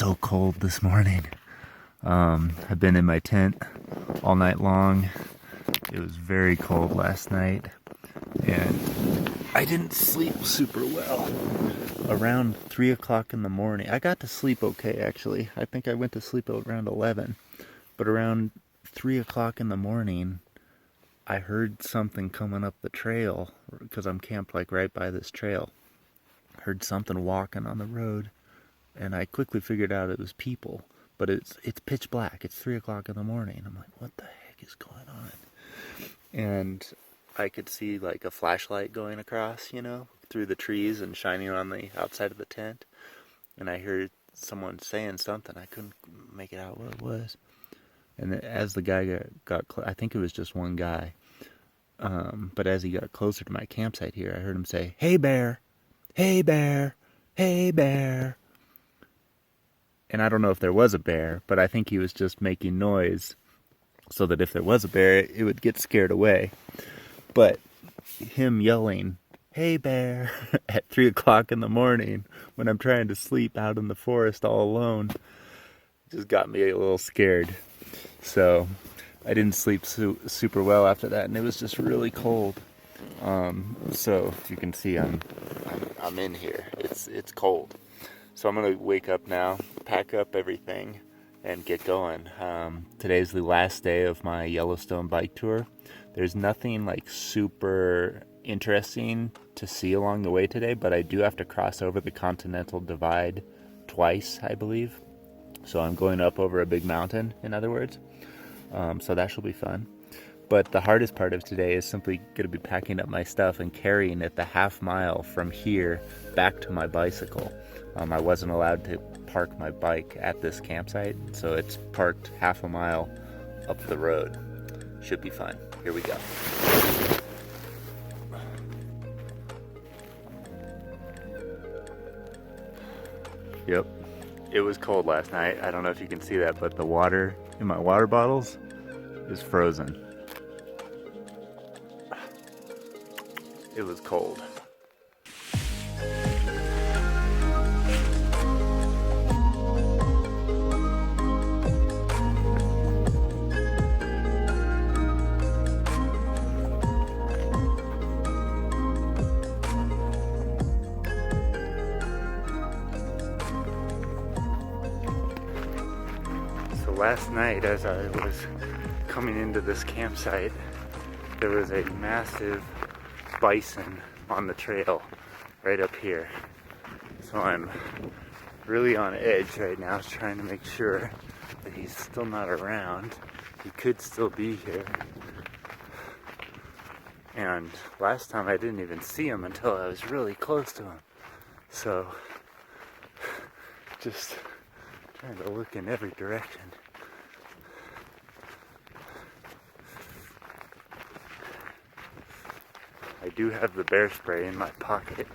so cold this morning. I've been in my tent all night long. It was very cold last night, and I didn't sleep super well. Around 3 o'clock in the morning, I got to sleep okay actually. I think I went to sleep around 11, but around 3 o'clock in the morning, I heard something coming up the trail because I'm camped like right by this trail. Heard something walking on the road, and I quickly figured out it was people. But it's pitch black. It's 3 o'clock in the morning. I'm like, what the heck is going on? And I could see like a flashlight going across, through the trees and shining on the outside of the tent. And I heard someone saying something. I couldn't make it out what it was. And as the guy got I think it was just one guy. But as he got closer to my campsite here, I heard him say, "Hey bear, hey bear, hey bear." And I don't know if there was a bear, but I think he was just making noise so that if there was a bear, it would get scared away. But him yelling, "Hey bear," at 3 o'clock in the morning when I'm trying to sleep out in the forest all alone just got me a little scared. So I didn't sleep super well after that, and it was just really cold. So if you can see, I'm in here. It's cold. So I'm gonna wake up now, pack up everything, and get going. Today's the last day of my Yellowstone bike tour. There's nothing like super interesting to see along the way today, but I do have to cross over the Continental Divide twice, I believe. So I'm going up over a big mountain, in other words. So that should be fun. But the hardest part of today is simply going to be packing up my stuff and carrying it the half mile from here back to my bicycle. I wasn't allowed to park my bike at this campsite, so it's parked half a mile up the road. Should be fun. Here we go. Yep, it was cold last night. I don't know if you can see that, but the water in my water bottles is frozen. It was cold. So last night, as I was coming into this campsite, there was a massive bison on the trail right up here. So I'm really on edge right now, trying to make sure that he's still not around. He could still be here. And last time I didn't even see him until I was really close to him. So just trying to look in every direction. I do have the bear spray in my pocket,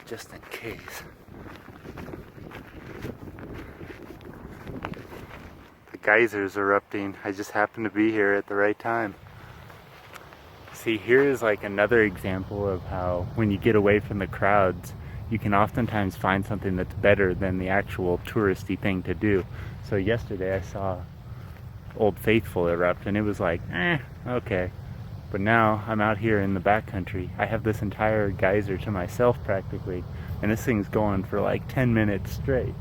just in case. The geyser's erupting. I just happened to be here at the right time. See, here is like another example of how when you get away from the crowds, you can oftentimes find something that's better than the actual touristy thing to do. So yesterday I saw Old Faithful erupt, and it was like, okay. But now I'm out here in the backcountry. I have this entire geyser to myself practically, and this thing's going for like 10 minutes straight.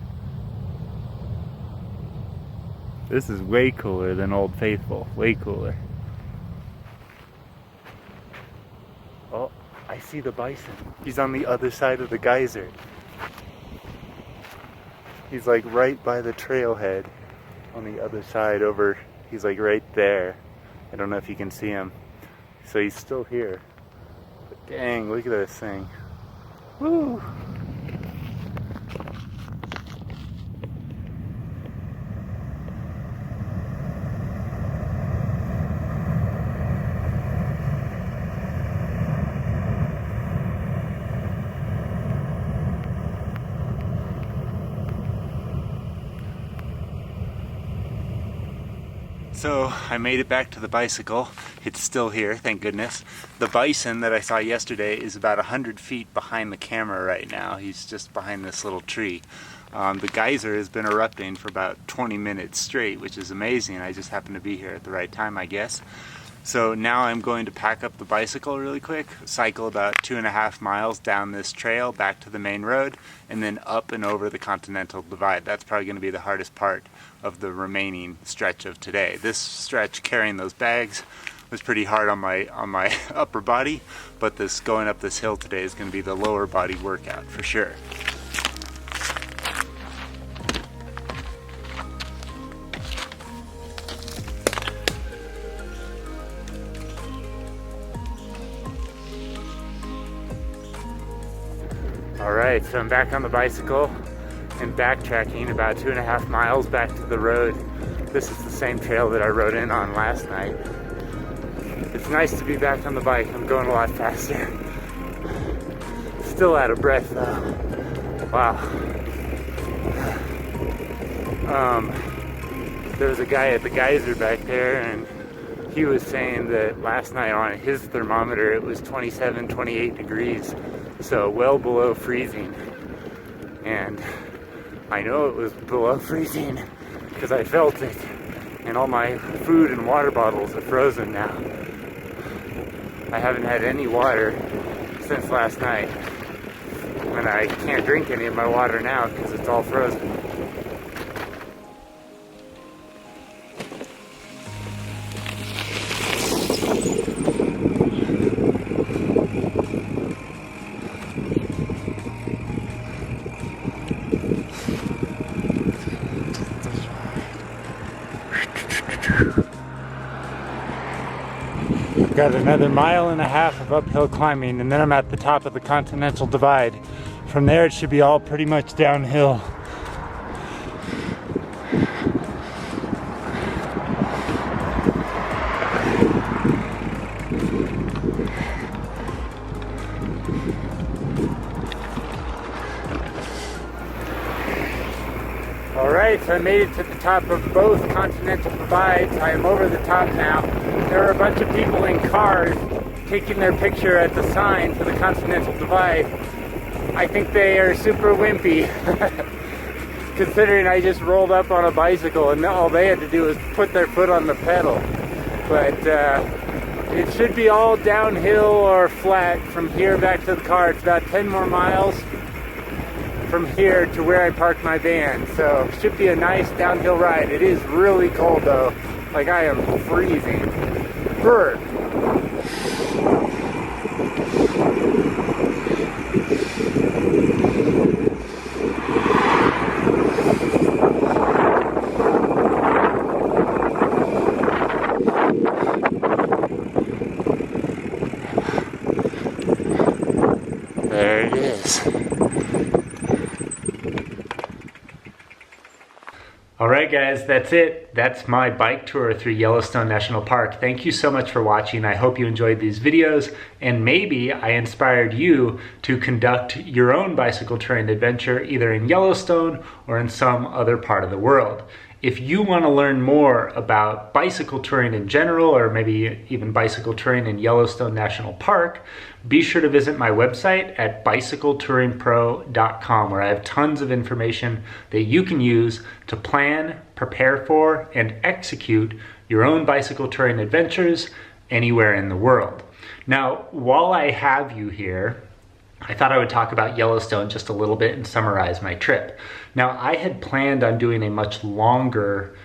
This is way cooler than Old Faithful, way cooler. Oh, I see the bison. He's on the other side of the geyser. He's like right by the trailhead on the other side over, he's like right there. I don't know if you can see him. So he's still here. But dang, look at this thing. Woo! So I made it back to the bicycle. It's still here, thank goodness. The bison that I saw yesterday is about 100 feet behind the camera right now. He's just behind this little tree. The geyser has been erupting for about 20 minutes straight, which is amazing. I just happened to be here at the right time, I guess. So now I'm going to pack up the bicycle really quick, cycle about 2.5 miles down this trail back to the main road, and then up and over the Continental Divide. That's probably going to be the hardest part of the remaining stretch of today. This stretch carrying those bags was pretty hard on my upper body, but this going up this hill today is going to be the lower body workout for sure. Alright, so I'm back on the bicycle and backtracking about 2.5 miles back to the road. This is the same trail that I rode in on last night. It's nice to be back on the bike. I'm going a lot faster. Still out of breath though. Wow. There was a guy at the geyser back there, and he was saying that last night on his thermometer it was 27, 28 degrees. So well below freezing, and I know it was below freezing because I felt it, and all my food and water bottles are frozen now. I haven't had any water since last night, and I can't drink any of my water now because it's all frozen. Got another 1.5 miles of uphill climbing, and then I'm at the top of the Continental Divide. From there it should be all pretty much downhill. Alright, so I made it to the top of both Continental Divides. I am over the top now. There are a bunch of people in cars taking their picture at the sign for the Continental Divide. I think they are super wimpy, considering I just rolled up on a bicycle and all they had to do was put their foot on the pedal. But it should be all downhill or flat from here back to the car. It's about 10 more miles from here to where I parked my van, so it should be a nice downhill ride. It is really cold though, like I am freezing. Bird. There it is. Alright guys, that's it. That's my bike tour through Yellowstone National Park. Thank you so much for watching. I hope you enjoyed these videos, and maybe I inspired you to conduct your own bicycle touring adventure either in Yellowstone or in some other part of the world. If you want to learn more about bicycle touring in general, or maybe even bicycle touring in Yellowstone National Park, be sure to visit my website at bicycletouringpro.com, where I have tons of information that you can use to plan, prepare for, and execute your own bicycle touring adventures anywhere in the world. Now, while I have you here, I thought I would talk about Yellowstone just a little bit and summarize my trip. Now, I had planned on doing a much longer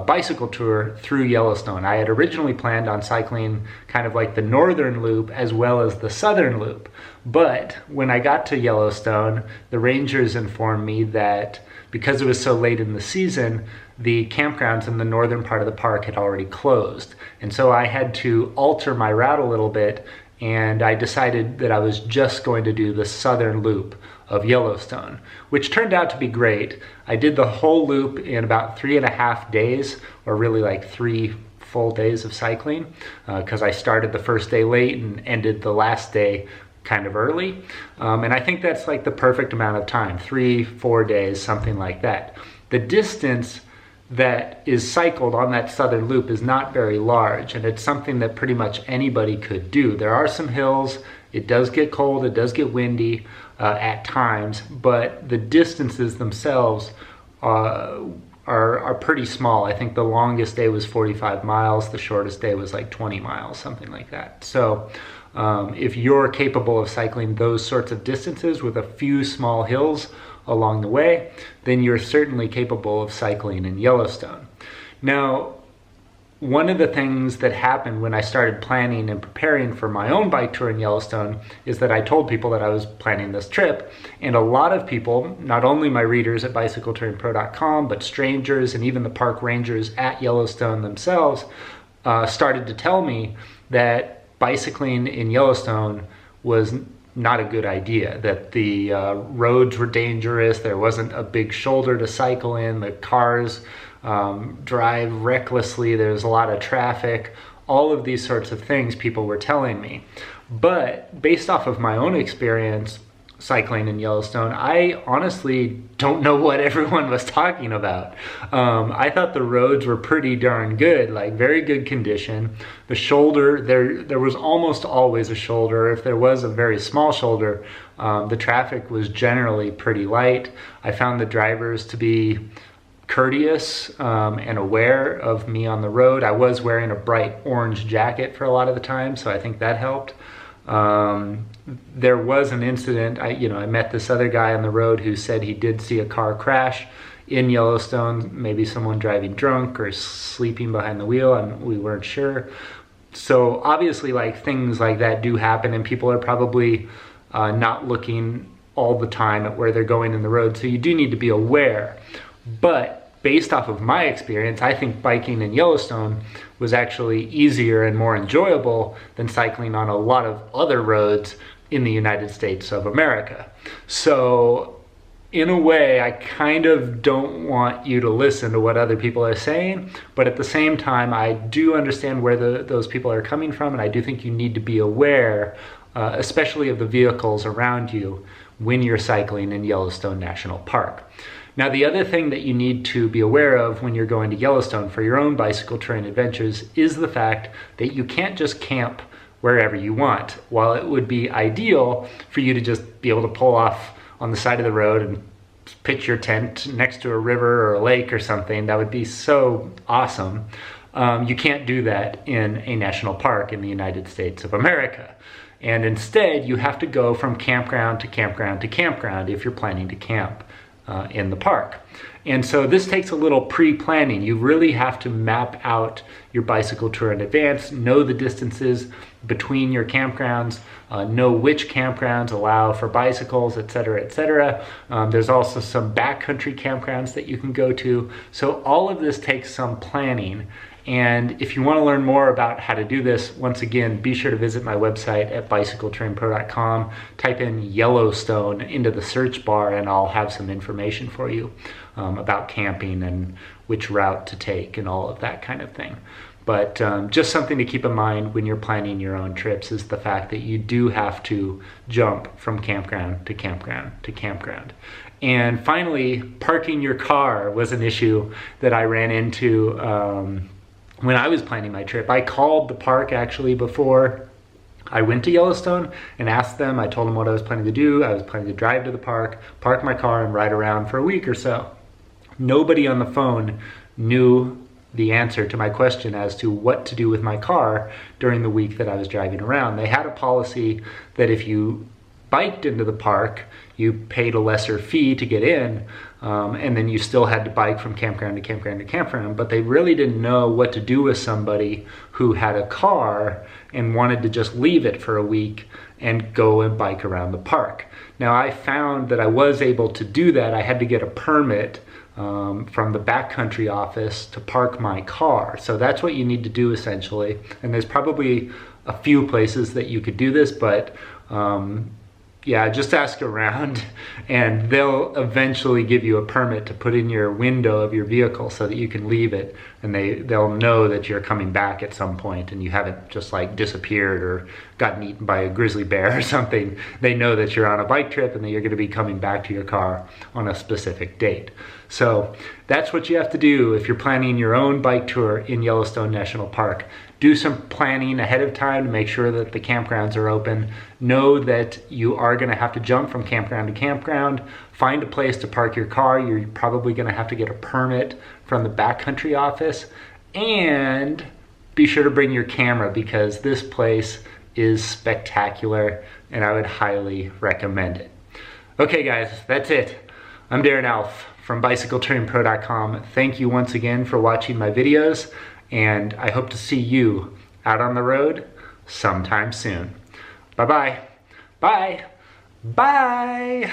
bicycle tour through Yellowstone. I had originally planned on cycling kind of like the northern loop as well as the southern loop. But when I got to Yellowstone, the rangers informed me that because it was so late in the season, the campgrounds in the northern part of the park had already closed. And so I had to alter my route a little bit, and I decided that I was just going to do the southern loop of Yellowstone, which turned out to be great. I did the whole loop in about 3.5 days, or really like 3 full days of cycling, because I started the first day late and ended the last day kind of early. And I think that's like the perfect amount of time, 3-4 days, something like that. The distance that is cycled on that southern loop is not very large, and it's something that pretty much anybody could do. There are some hills, it does get cold, it does get windy at times, but the distances themselves are pretty small. I think the longest day was 45 miles, the shortest day was like 20 miles, something like that. So if you're capable of cycling those sorts of distances with a few small hills along the way, then you're certainly capable of cycling in Yellowstone. Now, one of the things that happened when I started planning and preparing for my own bike tour in Yellowstone is that I told people that I was planning this trip, and a lot of people, not only my readers at bicycletouringpro.com, but strangers and even the park rangers at Yellowstone themselves started to tell me that bicycling in Yellowstone was not a good idea, that the roads were dangerous, there wasn't a big shoulder to cycle in, the cars drive recklessly, there's a lot of traffic, all of these sorts of things people were telling me. But based off of my own experience cycling in Yellowstone, I honestly don't know what everyone was talking about. I thought the roads were pretty darn good, like very good condition. The shoulder, there was almost always a shoulder. If there was a very small shoulder, the traffic was generally pretty light. I found the drivers to be courteous and aware of me on the road. I was wearing a bright orange jacket for a lot of the time, so I think that helped. There was an incident, I met this other guy on the road who said he did see a car crash in Yellowstone, maybe someone driving drunk or sleeping behind the wheel, and we weren't sure. So obviously, like, things like that do happen, and people are probably not looking all the time at where they're going in the road, so you do need to be aware. But based off of my experience, I think biking in Yellowstone was actually easier and more enjoyable than cycling on a lot of other roads in the United States of America. So in a way, I kind of don't want you to listen to what other people are saying, but at the same time, I do understand where those people are coming from, and I do think you need to be aware, especially of the vehicles around you when you're cycling in Yellowstone National Park. Now, the other thing that you need to be aware of when you're going to Yellowstone for your own bicycle touring adventures is the fact that you can't just camp wherever you want. While it would be ideal for you to just be able to pull off on the side of the road and pitch your tent next to a river or a lake or something, that would be so awesome. You can't do that in a national park in the United States of America. And instead, you have to go from campground to campground to campground if you're planning to camp in the park. And so this takes a little pre-planning. You really have to map out your bicycle tour in advance, know the distances between your campgrounds, know which campgrounds allow for bicycles, etc., etc. There's also some backcountry campgrounds that you can go to. So all of this takes some planning. And if you want to learn more about how to do this, once again, be sure to visit my website at bicycletouringpro.com. Type in Yellowstone into the search bar, and I'll have some information for you about camping and which route to take and all of that kind of thing. But just something to keep in mind when you're planning your own trips is the fact that you do have to jump from campground to campground to campground. And finally, parking your car was an issue that I ran into when I was planning my trip. I called the park actually before I went to Yellowstone and asked them. I told them what I was planning to do. I was planning to drive to the park, park my car, and ride around for a week or so. Nobody on the phone knew the answer to my question as to what to do with my car during the week that I was driving around. They had a policy that if you biked into the park, you paid a lesser fee to get in, and then you still had to bike from campground to campground to campground, but they really didn't know what to do with somebody who had a car and wanted to just leave it for a week and go and bike around the park. Now, I found that I was able to do that. I had to get a permit from the backcountry office to park my car. So that's what you need to do essentially. And there's probably a few places that you could do this, but yeah, just ask around and they'll eventually give you a permit to put in your window of your vehicle so that you can leave it, and they'll know that you're coming back at some point and you haven't just like disappeared or gotten eaten by a grizzly bear or something. They know that you're on a bike trip and that you're going to be coming back to your car on a specific date. So that's what you have to do if you're planning your own bike tour in Yellowstone National Park. Do some planning ahead of time to make sure that the campgrounds are open. Know that you are going to have to jump from campground to campground. Find a place to park your car. You're probably going to have to get a permit from the backcountry office. And be sure to bring your camera because this place is spectacular and I would highly recommend it. Okay guys, that's it. I'm Darren Alff from BicycleTouringPro.com. Thank you once again for watching my videos, and I hope to see you out on the road sometime soon. Bye-bye. Bye. Bye.